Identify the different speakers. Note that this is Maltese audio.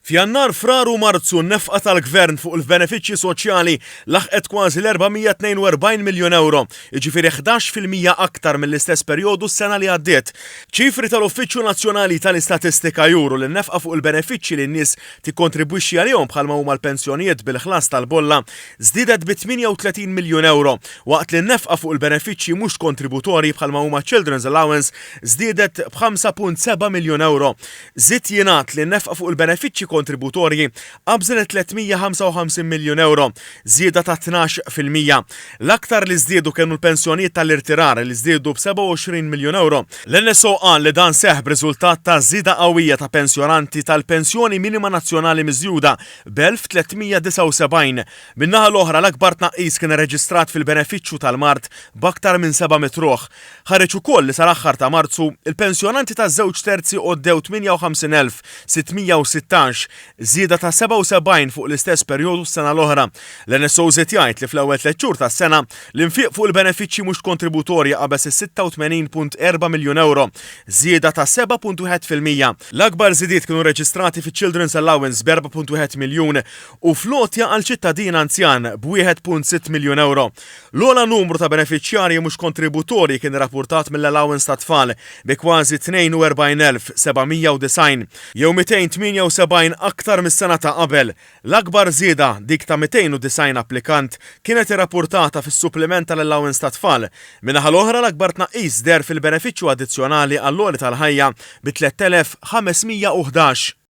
Speaker 1: F'Jannar, Frar u Marzu n-nefqa tal-Gvern fuq il-benefiċċji soċjali laħqet kważi l-442 miljun euro, jiġifieri 11% aktar mill-istess perjodu s-sena li għaddiet. Ċifri tal-Uffiċċju Nazzjonali tal-Istatistika juru li n-nefqa fuq il-benefiċċji li n-nies tikkontribwixxi għalihom bħalma huma l-pensjonijiet bil-ħlas tal-bolla żdiedet bi 38 miljun euro, waqt li n-nefqa fuq il-benefiċċji mhux kontributorji bħalma huma Children's Allowance żdiedet b'5.7 miljun euro. Żied jingħad li n-nefqa fuq il-benefiċċji kontributorji qabżet 355 miljun euro, żieda ta' 12%. L-aktar li żdiedu kienu l-pensjonijiet tal-irtirar li żdiedu b'27 miljun euro. L-NSO qal li dan seħħ b'riżultat ta' żieda qawwija ta' pensjonanti tal-pensjoni minima nazzjonali miżjuda b'1379. Min-naħa l-oħra l-akbar tnaqqis kien irreġistrat fil-benefiċċju tal-Mart b'aktar minn 7 mitruħ. Ħareġ ukoll li sal-aħħar ta' Marzu il-pensjonanti taż-żewġ terzi għoddew 58,616, żieda ta' 77 fuq l-istess perjodu s-sena l-oħra. L-NSO żied jgħid li fl-ewwel 3 xhur tas-sena l-infiq fuq il-benefiċċji mhux kontributorji qabeż 86.4 miljun euro, żieda ta' 7.1%. L-akbar żiediet kienu reġistrati fi-Children's Allowance b'4.1 miljun u flotja għal ċittadin anzjan b'1.6 miljun euro. L-ogħla numru ta' benefiċjarji mhux kontributorji kien irrappurtat mill-allowance ta' tfal bi kważi 42,790 jew 278 aktar mis-sena ta' qabel. L-akbar żieda dik ta' 290 applikant kienet irrappurtata fis-supplement tal-allowance ta' tfal. Min-naħa l-oħra l-akbar tnaqqis der fil-benefiċċju addizzjonali għall-għoli tal-ħajja bi 3,511.